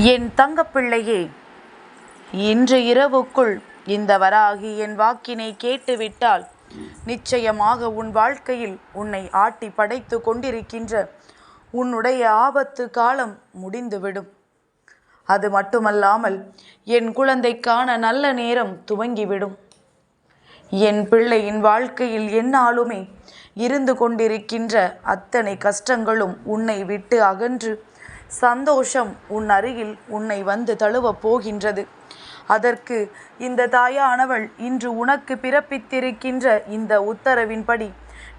என் தங்கப்பிள்ளையே, இன்று இரவுக்குள் இந்த வராகி என் வாக்கினை கேட்டுவிட்டால் நிச்சயமாக உன் வாழ்க்கையில் உன்னை ஆட்டி படைத்து கொண்டிருக்கின்ற உன்னுடைய ஆபத்து காலம் முடிந்துவிடும். அது மட்டுமல்லாமல் என் குழந்தைக்கான நல்ல நேரம் துவங்கிவிடும். என் பிள்ளையின் வாழ்க்கையில் எந்நாளுமே இருந்து கொண்டிருக்கின்ற அத்தனை கஷ்டங்களும் உன்னை விட்டு அகன்று சந்தோஷம் உன் அருகில் உன்னை வந்து தழுவப் போகின்றது. அதற்கு இந்த தாயானவள் இன்று உனக்கு பிறப்பித்திருக்கின்ற இந்த உத்தரவின்படி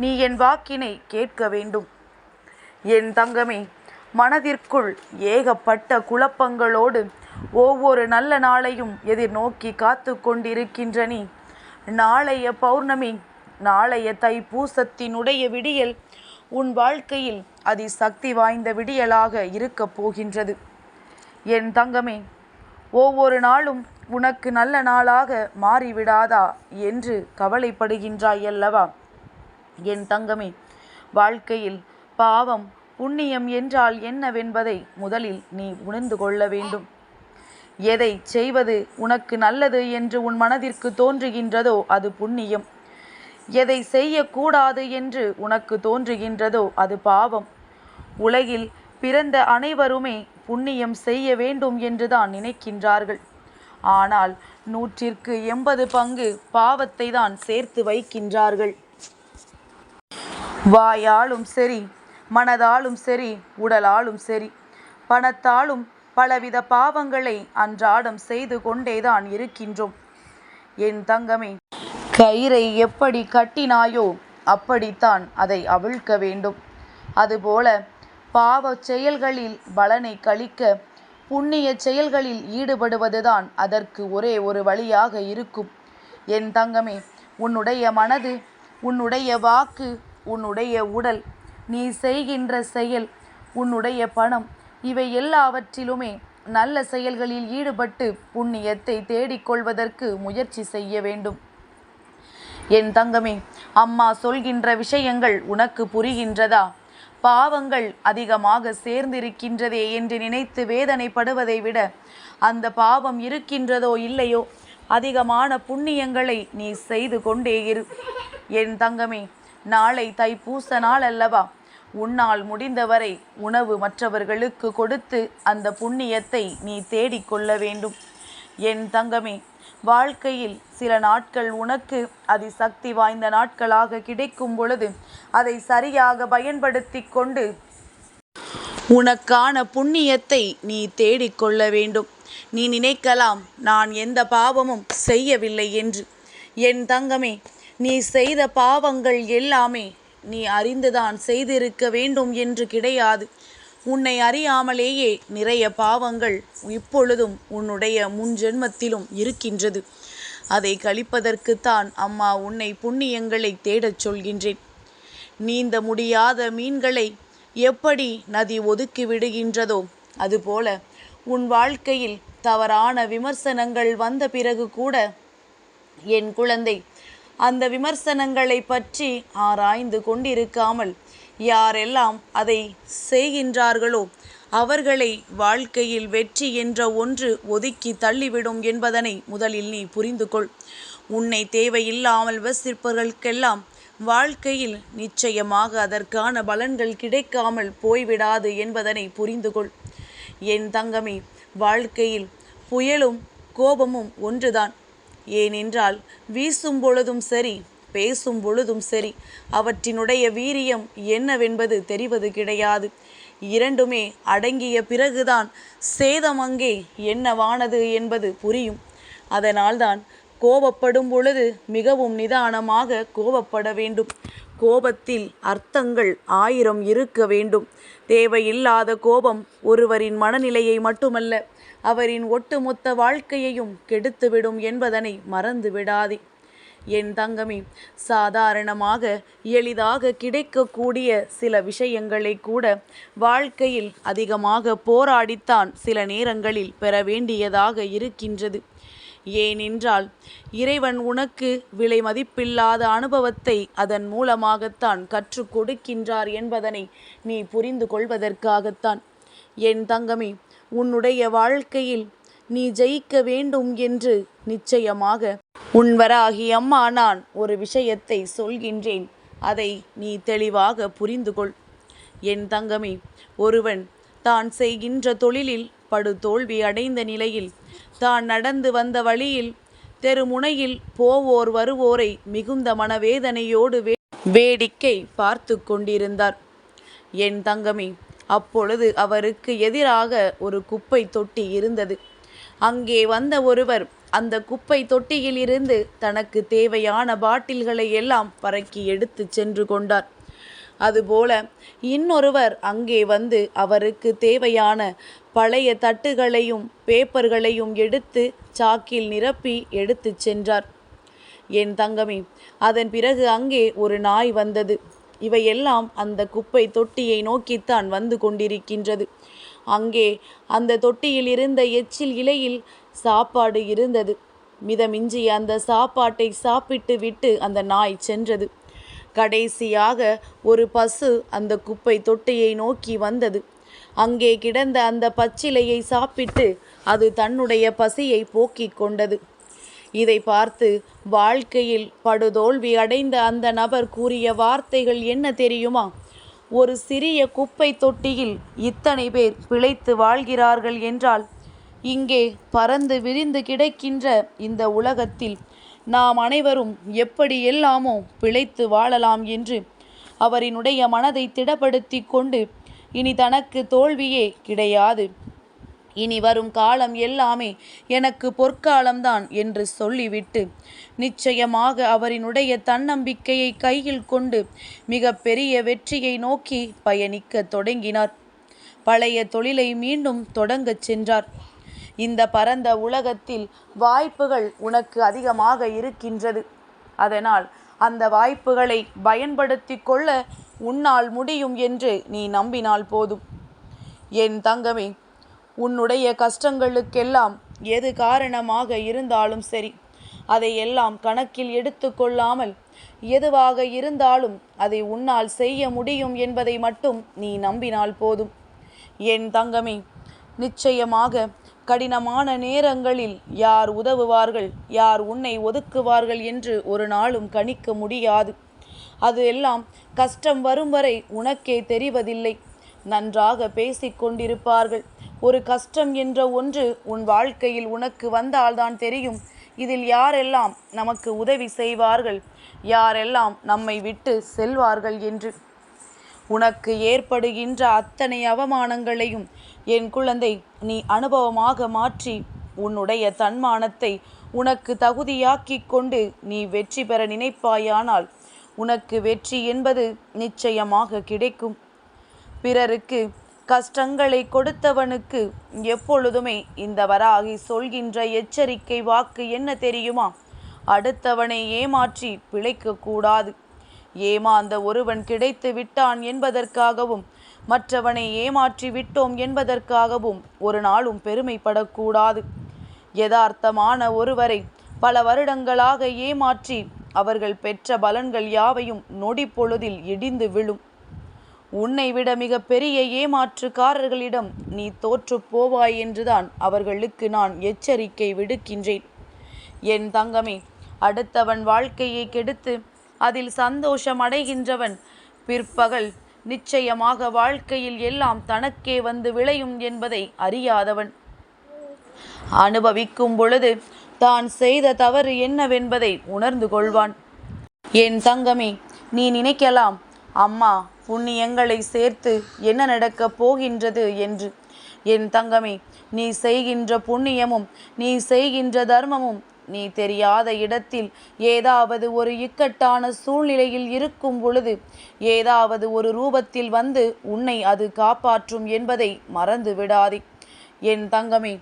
நீ என் வாக்கினை கேட்க வேண்டும். என் தங்கமே, மனதிற்குள் ஏகப்பட்ட குழப்பங்களோடு ஒவ்வொரு நல்ல நாளையும் எதிர்நோக்கி காத்து கொண்டிருக்கின்ற நீ, நாளைய பௌர்ணமி, நாளைய தைப்பூசத்தினுடைய விடியல் உன் வாழ்க்கையில் அதிசக்தி வாய்ந்த விடியலாக இருக்கப் போகின்றது. என் தங்கமே, ஒவ்வொரு நாளும் உனக்கு நல்ல நாளாக மாறிவிடாதா என்று கவலைப்படுகின்றாய் அல்லவா? என் தங்கமே, வாழ்க்கையில் பாவம் புண்ணியம் என்றால் என்னவென்பதை முதலில் நீ உணர்ந்து கொள்ள வேண்டும். எதை செய்வது உனக்கு நல்லது என்று உன் மனதிற்கு தோன்றுகின்றதோ அது புண்ணியம். எதை செய்யக்கூடாது என்று உனக்கு தோன்றுகின்றதோ அது பாவம். உலகில் பிறந்த அனைவருமே புண்ணியம் செய்ய வேண்டும் என்றுதான் நினைக்கின்றார்கள். ஆனால் 100க்கு 80 பங்கு பாவத்தை தான் சேர்த்து வைக்கின்றார்கள். வாயாலும் சரி, மனதாலும் சரி, உடலாலும் சரி, பணத்தாலும் பலவித பாவங்களை அன்றாடம் செய்து கொண்டேதான் இருக்கின்றோம். என் தங்கமே, கயிறை எப்படி கட்டினாயோ அப்படித்தான் அதை அவிழ்க்க வேண்டும். அதுபோல பாவ செயல்களில் பலனை கழிக்க புண்ணிய செயல்களில் ஈடுபடுவதுதான் அதற்கு ஒரே ஒரு வழியாக இருக்கும். என் தங்கமே, உன்னுடைய மனது, உன்னுடைய வாக்கு, உன்னுடைய உடல், நீ செய்கின்ற செயல், உன்னுடைய பணம், இவை எல்லாவற்றிலுமே நல்ல செயல்களில் ஈடுபட்டு புண்ணியத்தை தேடிக்கொள்வதற்கு முயற்சி செய்ய வேண்டும். என் தங்கமே, அம்மா சொல்கின்ற விஷயங்கள் உனக்கு புரிகின்றதா? பாவங்கள் அதிகமாக சேர்ந்திருக்கின்றதே என்று நினைத்து வேதனைப்படுவதை விட அந்த பாவம் இருக்கின்றதோ இல்லையோ அதிகமான புண்ணியங்களை நீ செய்து கொண்டே இரு. என் தங்கமே, நாளை தைப்பூச நாள் அல்லவா? உன்னால் முடிந்தவரை உணவு மற்றவர்களுக்கு கொடுத்து அந்த புண்ணியத்தை நீ தேடிக்கொள்ள வேண்டும். என் தங்கமே, வாழ்க்கையில் சில நாட்கள் உனக்கு அதிசக்தி வாய்ந்த நாட்களாக கிடைக்கும் பொழுது அதை சரியாக பயன்படுத்தி கொண்டு உனக்கான புண்ணியத்தை நீ தேடிக்கொள்ள வேண்டும். நீ நினைக்கலாம் நான் எந்த பாவமும் செய்யவில்லை என்று. என் தங்கமே, நீ செய்த பாவங்கள் எல்லாமே நீ அறிந்துதான் செய்திருக்க வேண்டும் என்று கிடையாது. உன்னை அறியாமலேயே நிறைய பாவங்கள் இப்பொழுதும் உன்னுடைய முன்ஜென்மத்திலும் இருக்கின்றது. அதை கழிப்பதற்குத்தான் அம்மா உன்னை புண்ணியங்களை தேடச் சொல்கின்றேன். நீந்த முடியாத மீன்களை எப்படி நதி ஒதுக்கி விடுகின்றதோ அதுபோல உன் வாழ்க்கையில் தவறான விமர்சனங்கள் வந்த பிறகு கூட என் குழந்தை, அந்த விமர்சனங்களை பற்றி ஆராய்ந்து கொண்டிருக்காமல் யாரெல்லாம் அதை செய்கின்றார்களோ அவர்களை வாழ்க்கையில் வெற்றி என்ற ஒன்று ஒதுக்கி தள்ளிவிடும் என்பதனை முதலில் நீ புரிந்து கொள். உன்னை தேவையில்லாமல் விமர்சிப்பவர்களுக்கெல்லாம் வாழ்க்கையில் நிச்சயமாக அதற்கான பலன்கள் கிடைக்காமல் போய்விடாது என்பதனை புரிந்து கொள். என் தங்கமே, வாழ்க்கையில் புயலும் கோபமும் ஒன்றுதான். ஏனென்றால் வீசும் பொழுதும் சரி, பேசும் பொழுதும் சரி, அவற்றினுடைய வீரியம் என்னவென்பது தெரிவது கிடையாது. இரண்டுமே அடங்கிய பிறகுதான் சேதம் அங்கே என்னவானது என்பது புரியும். அதனால்தான் கோபப்படும் பொழுது மிகவும் நிதானமாக கோபப்பட வேண்டும். கோபத்தில் அர்த்தங்கள் 1000 இருக்க வேண்டும். தேவையில்லாத கோபம் ஒருவரின் மனநிலையை மட்டுமல்ல, அவரின் ஒட்டுமொத்த வாழ்க்கையையும் கெடுத்துவிடும் என்பதனை மறந்து விடாதே. என் தங்கமே, சாதாரணமாக எளிதாக கிடைக்கக்கூடிய சில விஷயங்களை கூட வாழ்க்கையில் அதிகமாக போராடித்தான் சில நேரங்களில் பெற வேண்டியதாக இருக்கின்றது. ஏனென்றால் இறைவன் உனக்கு விலை மதிப்பில்லாத அனுபவத்தை அதன் மூலமாகத்தான் கற்றுக் கொடுக்கின்றார் என்பதனை நீ புரிந்து கொள்வதற்காகத்தான். என் தங்கமே, உன்னுடைய வாழ்க்கையில் நீ ஜெயிக்க வேண்டும் என்று நிச்சயமாக உன் வராகி அம்மா நான் ஒரு விஷயத்தை சொல்கின்றேன். அதை நீ தெளிவாக புரிந்து கொள். என் தங்கமே, ஒருவன் தான் செய்கின்ற தொழிலில் படு தோல்வி அடைந்த நிலையில் தான் நடந்து வந்த வழியில் தெருமுனையில் போவோர் வருவோரை மிகுந்த மனவேதனையோடு வேடிக்கை பார்த்து கொண்டிருந்தார். என் தங்கமே, அப்பொழுது அவருக்கு எதிராக ஒரு குப்பை தொட்டி இருந்தது. அங்கே வந்த ஒருவர் அந்த குப்பை தொட்டியில் இருந்து தனக்கு தேவையான பாட்டில்களை எல்லாம் பறக்கி எடுத்து சென்று கொண்டார். அதுபோல இன்னொருவர் அங்கே வந்து அவருக்கு தேவையான பழைய தட்டுகளையும் பேப்பர்களையும் எடுத்து சாக்கில் நிரப்பி எடுத்து சென்றார். என் தங்கமே, அதன் பிறகு அங்கே ஒரு நாய் வந்தது. இவையெல்லாம் அந்த குப்பை தொட்டியை நோக்கித்தான் வந்து கொண்டிருக்கின்றது. அங்கே அந்த தொட்டியில் இருந்த எச்சில் இலையில் சாப்பாடு இருந்தது. மிதமிஞ்சிய அந்த சாப்பாட்டை சாப்பிட்டு விட்டு அந்த நாய் சென்றது. கடைசியாக ஒரு பசு அந்த குப்பை தொட்டியை நோக்கி வந்தது. அங்கே கிடந்த அந்த பச்சிலையை சாப்பிட்டு அது தன்னுடைய பசியை போக்கிக் கொண்டது. இதை பார்த்து வாழ்க்கையில் படுதோல்வி அடைந்த அந்த நபர் கூறிய வார்த்தைகள் என்ன தெரியுமா? ஒரு சிறிய குப்பை தொட்டியில் இத்தனை பேர் பிழைத்து வாழ்கிறார்கள் என்றால், இங்கே பறந்து விரிந்து கிடக்கின்ற இந்த உலகத்தில் நாம் அனைவரும் எப்படி எல்லாமோ பிழைத்து வாழலாம் என்று அவரினுடைய மனதை திடப்படுத்தி கொண்டு, இனி தனக்கு தோல்வியே கிடையாது, இனி வரும் காலம் எல்லாமே எனக்கு பொற்காலம்தான் என்று சொல்லிவிட்டு நிச்சயமாக அவரினுடைய தன்னம்பிக்கையை கையில் கொண்டு மிக பெரிய வெற்றியை நோக்கி பயணிக்க தொடங்கினார். பழைய தொழிலை மீண்டும் தொடங்கச் சென்றார். இந்த பரந்த உலகத்தில் வாய்ப்புகள் உனக்கு அதிகமாக இருக்கின்றது. அதனால் அந்த வாய்ப்புகளை பயன்படுத்தி கொள்ள உன்னால் முடியும் என்று நீ நம்பினால் போதும். என் தங்கமே, உன்னுடைய கஷ்டங்களுக்கெல்லாம் எது காரணமாக இருந்தாலும் சரி, அதையெல்லாம் கணக்கில் எடுத்து கொள்ளாமல் எதுவாக இருந்தாலும் அதை உன்னால் செய்ய முடியும் என்பதை மட்டும் நீ நம்பினால் போதும். என் தங்கமே, நிச்சயமாக கடினமான நேரங்களில் யார் உதவுவார்கள், யார் உன்னை ஒதுக்குவார்கள் என்று ஒரு நாளும் கணிக்க முடியாது. அது எல்லாம் கஷ்டம் வரும் வரை உனக்கே தெரிவதில்லை. நன்றாக பேசிக்கொண்டிருப்பார்கள். ஒரு கஷ்டம் என்ற ஒன்று உன் வாழ்க்கையில் உனக்கு வந்தால்தான் தெரியும், இதில் யாரெல்லாம் நமக்கு உதவி செய்வார்கள், யாரெல்லாம் நம்மை விட்டு செல்வார்கள் என்று. உனக்கு ஏற்படுகின்ற அத்தனை அவமானங்களையும் என் குழந்தை நீ அனுபவமாக மாற்றி உன்னுடைய தன்மானத்தை உனக்கு தகுதியாக்கி கொண்டு நீ வெற்றி பெற நினைப்பாயானால் உனக்கு வெற்றி என்பது நிச்சயமாக கிடைக்கும். பிறருக்கு கஷ்டங்களை கொடுத்தவனுக்கு எப்பொழுதுமே இந்த வராகி சொல்கின்ற எச்சரிக்கை வாக்கு என்ன தெரியுமா? அடுத்தவனை ஏமாற்றி பிழைக்கக்கூடாது. ஏமாந்த ஒருவன் கிடைத்து விட்டான் என்பதற்காகவும் மற்றவனை ஏமாற்றி விட்டோம் என்பதற்காகவும் ஒரு நாளும் பெருமைப்படக்கூடாது. யதார்த்தமான ஒருவரை பல வருடங்களாக ஏமாற்றி அவர்கள் பெற்ற பலன்கள் யாவையும் நொடி பொழுதில் இடிந்து விழும். உன்னை விட மிக பெரிய ஏமாற்றுக்காரர்களிடம் நீ தோற்று போவாய் என்றுதான் அவர்களுக்கு நான் எச்சரிக்கை விடுக்கின்றேன். என் தங்கமே, அடுத்தவன் வாழ்க்கையை கெடுத்து அதில் சந்தோஷம் அடைகின்றவன் பிற்பகல் நிச்சயமாக வாழ்க்கையில் எல்லாம் தனக்கே வந்து விளையும் என்பதை அறியாதவன். அனுபவிக்கும் பொழுது தான் செய்த தவறு என்னவென்பதை உணர்ந்து கொள்வான். என் தங்கமே, நீ நினைக்கலாம், அம்மா புண்ணியங்களை சேர்த்து என்ன நடக்கப் போகின்றது என்று. என் தங்கமே, நீ செய்கின்ற புண்ணியமும் நீ செய்கின்ற தர்மமும் நீ தெரியாத இடத்தில் ஏதாவது ஒரு இக்கட்டான சூழ்நிலையில் இருக்கும் பொழுது ஏதாவது ஒரு ரூபத்தில் வந்து உன்னை அது காப்பாற்றும் என்பதை மறந்து விடாதே. என் தங்கமே,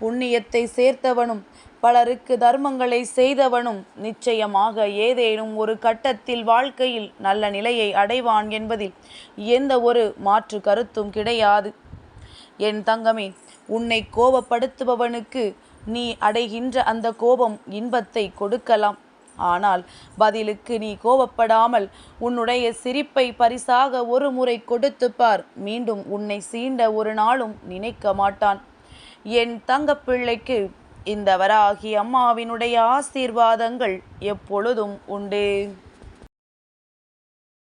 புண்ணியத்தை சேர்த்தவனும் பலருக்கு தர்மங்களை செய்தவனும் நிச்சயமாக ஏதேனும் ஒரு கட்டத்தில் வாழ்க்கையில் நல்ல நிலையை அடைவான் என்பதில் எந்த ஒரு மாற்று கருத்தும் கிடையாது. என் தங்கமே, உன்னை கோபப்படுத்துபவனுக்கு நீ அடைகின்ற அந்த கோபம் இன்பத்தை கொடுக்கலாம். ஆனால் பதிலுக்கு நீ கோபப்படாமல் உன்னுடைய சிரிப்பை பரிசாக ஒரு முறை கொடுத்து பார். மீண்டும் உன்னை சீண்ட ஒரு நாளும் நினைக்க மாட்டான். என் தங்கப்பிள்ளைக்கு இந்த வராகி அம்மாவினுடைய ஆசீர்வாதங்கள் எப்பொழுதும் உண்டு.